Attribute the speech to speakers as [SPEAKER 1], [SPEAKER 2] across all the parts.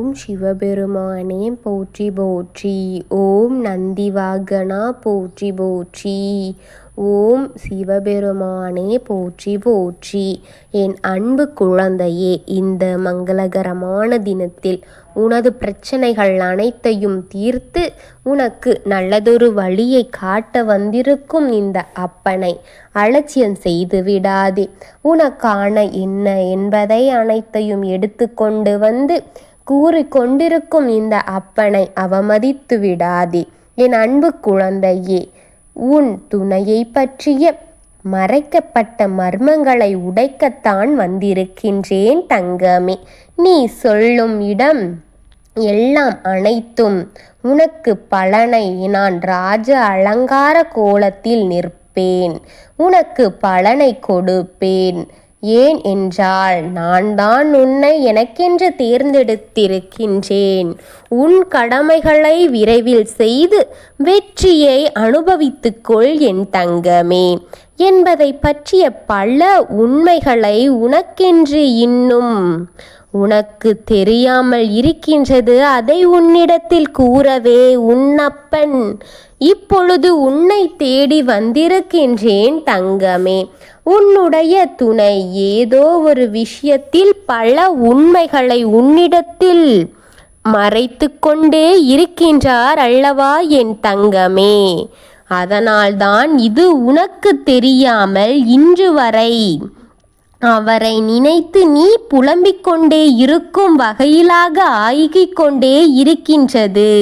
[SPEAKER 1] ஓம் சிவபெருமானே போற்றி போற்றி. ஓம் நந்திவாகனா போற்றி போற்றி. ஓம் சிவபெருமானே போற்றி போற்றி. என் அன்பு குழந்தையே, இந்த மங்களகரமான தினத்தில் உனது பிரச்சனைகள் அனைத்தையும் தீர்த்து உனக்கு நல்லதொரு வழியை காட்ட வந்திருக்கும் இந்த அப்பனை அலட்சியம் செய்து விடாதே. உனக்கான என்ன என்பதை அனைத்தையும் எடுத்துக்கொண்டு வந்து கூறிக்கொண்டிருக்கும் இந்த அப்பனை அவமதித்து விடாதே. என் அன்பு குழந்தையே, உன் துணையை பற்றிய மறைக்கப்பட்ட மர்மங்களை உடைக்கத்தான் வந்திருக்கின்றேன் தங்கமே. நீ சொல்லும் இடம் எல்லாம் அனைத்தும் உனக்கு பலனை நான் ராஜ அலங்கார கோலத்தில் நிற்பேன். உனக்கு பலனை கொடுப்பேன். ஏன் என்றால் நான் தான் உன்னை எனக்கென்று தேர்ந்தெடுத்திருக்கின்றேன். உன் கடமைகளை விரைவில் செய்து வெற்றியை அனுபவித்துக்கொள் என் தங்கமே என்பதை பற்றிய பல உண்மைகளை உனக்கென்று இன்னும் உனக்கு தெரியாமல் இருக்கின்றது. அதை உன்னிடத்தில் கூறவே உன்னப்பன் இப்பொழுது உன்னை தேடி வந்திருக்கின்றேன் தங்கமே. உன்னுடைய துணை ஏதோ ஒரு விஷயத்தில் பல உண்மைகளை உன்னிடத்தில் மறைத்து கொண்டே இருக்கின்றார் அல்லவா என் தங்கமே. அதனால்தான் இது உனக்கு தெரியாமல் இன்று வரை அவரை நினைத்து நீ புலம்பிக் கொண்டே இருக்கும் வகையிலாக ஆகிக் கொண்டே இருக்கின்றது.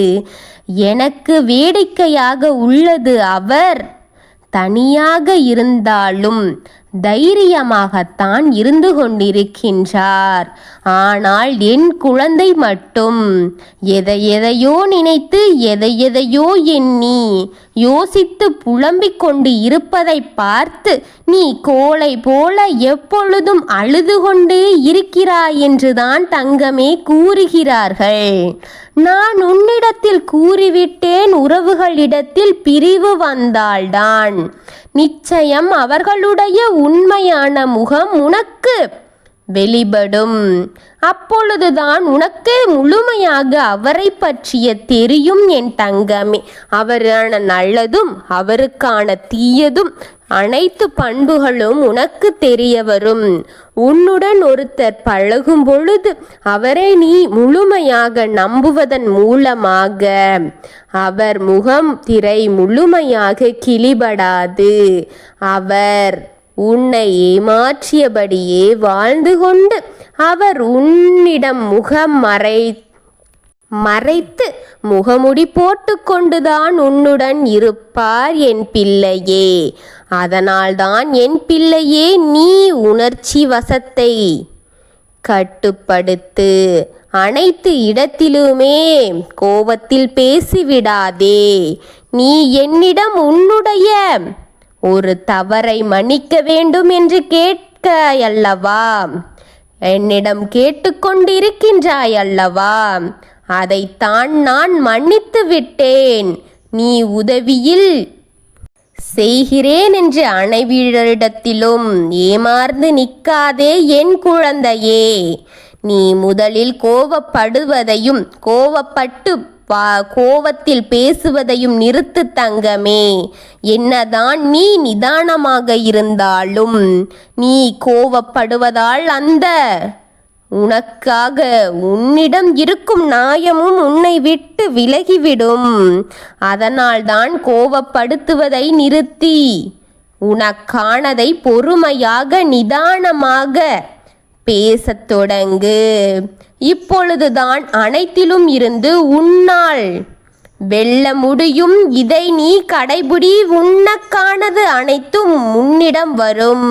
[SPEAKER 1] எனக்கு வேடிக்கையாக உள்ளது, அவர் தனியாக இருந்தாலும் தைரியமாகத்தான் இருந்து கொண்டிருக்கின்றார். ஆனால் என் குழந்தை மட்டும் எதையோ நினைத்து எதையோ எண்ணி யோசித்து புலம்பிக் கொண்டு இருப்பதை பார்த்து நீ கோழை போல எப்பொழுதும் அழுது கொண்டே இருக்கிறாய் என்றுதான் தங்கமே கூறுகிறார்கள். நான் உன்னிடத்தில் கூறிவிட்டேன், உறவுகளிடத்தில் பிரிவு வந்தால்தான் நிச்சயம் அவர்களுடைய உண்மையான முகம் உனக்கு வெளிப்படும். அப்பொழுதுதான் உனக்கு முழுமையாக அவரை பற்றிய தெரியும் என் தங்கமே. அவரான நல்லதும் அவருக்கான தீயதும் அனைத்து பண்புகளும் உனக்கு தெரிய வரும். உன்னுடன் ஒருத்தர் பழகும் பொழுது அவரை நீ முழுமையாக நம்புவதன் மூலமாக அவர் முகம் திரை முழுமையாக கிழிபடாது. அவர் உன்னை ஏமாற்றியபடியே வாழ்ந்து கொண்டு அவர் உன்னிடம் முகம் மறைத்து முகமுடி போட்டு கொண்டுதான் உன்னுடன் இருப்பார் என் பிள்ளையே. அதனால்தான் என் பிள்ளையே, நீ உணர்ச்சி வசத்தை கட்டுப்படுத்து. அனைத்து இடத்திலுமே கோபத்தில் பேசிவிடாதே. நீ என்னிடம் உன்னுடைய ஒரு தவறை மன்னிக்க வேண்டும் என்று கேட்க அல்லவா என்னிடம் கேட்டுக்கொண்டிருக்கின்றாய் அல்லவா? அதைத்தான் நான் மன்னித்து விட்டேன். நீ உதவியில் செய்கிறேன் என்று அனைவரிடத்திலும் ஏமாந்து நிற்காதே என் குழந்தையே. நீ முதலில் கோபப்படுவதையும் கோவத்தில் பேசுவதையும் நிறுத்து தங்கமே. என்னதான் நீ நிதானமாக இருந்தாலும் நீ கோவப்படுவதால் அந்த உனக்காக உன்னிடம் இருக்கும் நியாயமும் உன்னை விட்டு விலகிவிடும். அதனால்தான் கோவப்படுத்துவதை நிறுத்தி உனக்கானதை பொறுமையாக நிதானமாக பேசத் தொடங்கு. இப்பொழுதுதான் அனைத்திலும் இருந்து உன்னால் வெல்ல முடியும். இதை நீ கடைபிடி. உனக்கானது அனைத்தும் உன்னிடம் வரும்.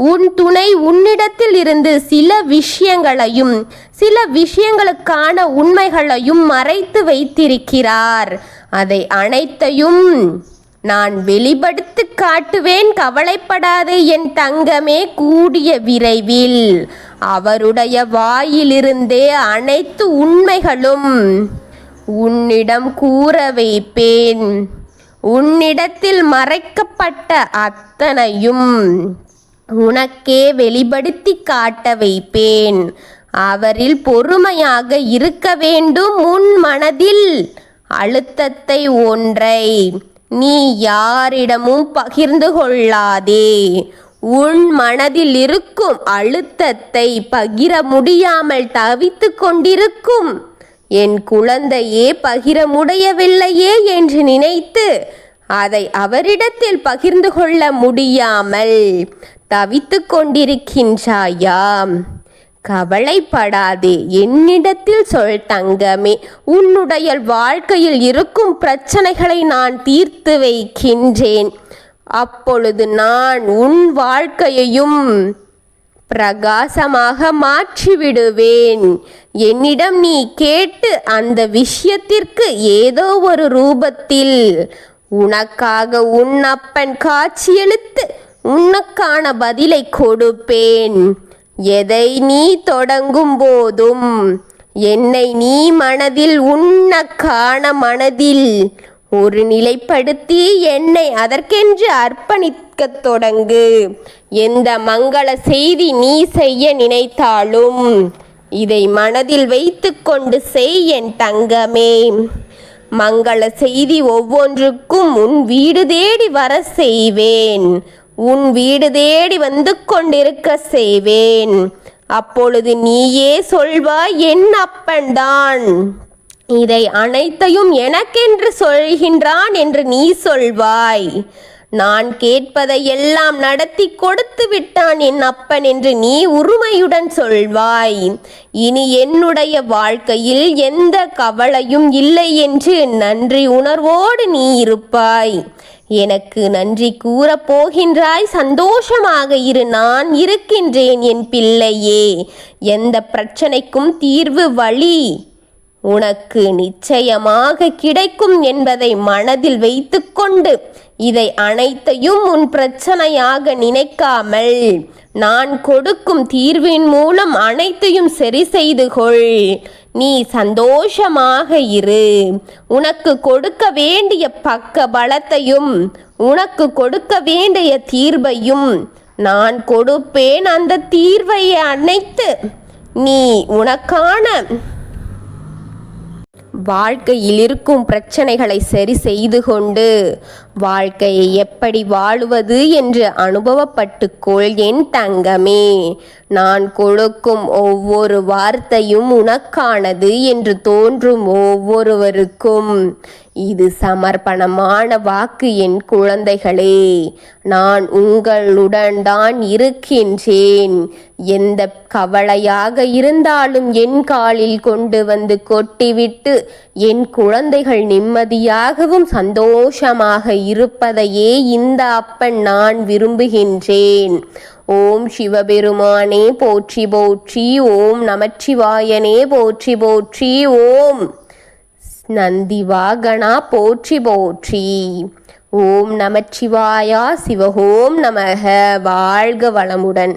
[SPEAKER 1] உன் துணை உன்னிடத்தில் இருந்து சில விஷயங்களையும் சில விஷயங்களுக்கான உண்மைகளையும் மறைத்து வைத்திருக்கிறார். அதை அனைத்தையும் நான் வெளிப்படுத்தி காட்டுவேன். கவலைப்படாதே என் தங்கமே. கூடிய விரைவில் அவருடைய வாயிலிருந்தே அனைத்து உண்மைகளும் உன்னிடம் கூற வைப்பேன். உன்னிடத்தில் மறைக்கப்பட்ட அத்தனையும் உனக்கே வெளிப்படுத்தி காட்ட வைப்பேன். அவரில் பொறுமையாக இருக்க வேண்டும். உன் மனதில் அழுத்தத்தை ஒன்றை நீ யாரிடமும் பகிர்ந்து கொள்ளாதே. உன் மனதில் இருக்கும் அழுத்தத்தை பகிர முடியாமல் தவித்து கொண்டிருக்கும் என் குழந்தையே பகிர முடியவில்லையே என்று நினைத்து அதை அவரிடத்தில் பகிர்ந்து கொள்ள முடியாமல் தவித்து கொண்டிருக்கின்றாயாம். கவலைப்படாதே, என்னிடத்தில் சொல் தங்கமே. உன்னுடைய வாழ்க்கையில் இருக்கும் பிரச்சனைகளை நான் தீர்த்து வைக்கின்றேன். அப்பொழுது நான் உன் வாழ்க்கையையும் பிரகாசமாக மாற்றிவிடுவேன். என்னிடம் நீ கேட்டு அந்த விஷயத்திற்கு ஏதோ ஒரு ரூபத்தில் உனக்காக உன் அப்பன் காட்சியளித்து உனக்கான பதிலை கொடுப்பேன். எதை நீ தொடங்கும் போதும் என்னை நீ மனதில் உனக்கான மனதில் ஒரு நிலைப்படுத்தி என்னை அதற்கென்று அர்ப்பணிக்க தொடங்கு. எந்த மங்கள செய்தி நீ செய்ய நினைத்தாலும் இதை மனதில் வைத்து கொண்டு செய் என் தங்கமே. மங்கள செய்தி ஒவ்வொன்றுக்கும் உன் வீடு தேடி வர செய்வேன். உன் வீடு தேடி வந்து கொண்டிருக்க செய்வேன். அப்பொழுது நீயே சொல்வாய், என் அப்பன்தான் இதை அனைத்தையும் எனக்கென்று சொல்கின்றான் என்று நீ சொல்வாய். நான் கேட்பதை எல்லாம் நடத்தி கொடுத்து விட்டான் என் அப்பன் என்று நீ உரிமையுடன் சொல்வாய். இனி என்னுடைய வாழ்க்கையில் எந்த கவலையும் இல்லை என்று நன்றி உணர்வோடு நீ இருப்பாய். எனக்கு நன்றி கூறப் போகின்றாய். சந்தோஷமாக இரு, நான் இருக்கின்றேன் என் பிள்ளையே. எந்த பிரச்சனைக்கும் தீர்வு வழி உனக்கு நிச்சயமாக கிடைக்கும் என்பதை மனதில் வைத்துக்கொண்டு இதை அனைத்தையும் உன் பிரச்சனையாக நினைக்காமல் நான் கொடுக்கும் தீர்வின் மூலம் அனைத்தையும் சரி செய்து கொள். நீ சந்தோஷமாக இரு. உனக்கு கொடுக்க வேண்டிய பக்க பலத்தையும் உனக்கு கொடுக்க வேண்டிய தீர்வையும் நான் கொடுப்பேன். அந்த தீர்வை அனைத்து நீ உனக்கான வாழ்க்கையில் இருக்கும் பிரச்சனைகளை சரி செய்து கொண்டு வாழ்க்கையை எப்படி வாழுவது என்று அனுபவப்பட்டுக்கொள் என் தங்கமே. நான் கொடுக்கும் ஒவ்வொரு வார்த்தையும் உனக்கானது என்று தோன்றும் ஒவ்வொருவருக்கும் இது சமர்ப்பணமான வாக்கு என் குழந்தைகளே. நான் உங்களுடன் தான் இருக்கின்றேன். எந்த கவலையாக இருந்தாலும் என் காலில் கொண்டு வந்து கொட்டிவிட்டு என் குழந்தைகள் நிம்மதியாகவும் சந்தோஷமாக இருப்பதையே இந்த அப்பன் நான் விரும்புகின்றேன். ஓம் சிவபெருமானே போற்றி போற்றி. ஓம் நமச்சிவாயனே போற்றி போற்றி. ஓம் நந்திவாகனா போற்றி போற்றி. ஓம் நமச்சிவாயா. சிவஹோம் நமக. வாழ்க வளமுடன்.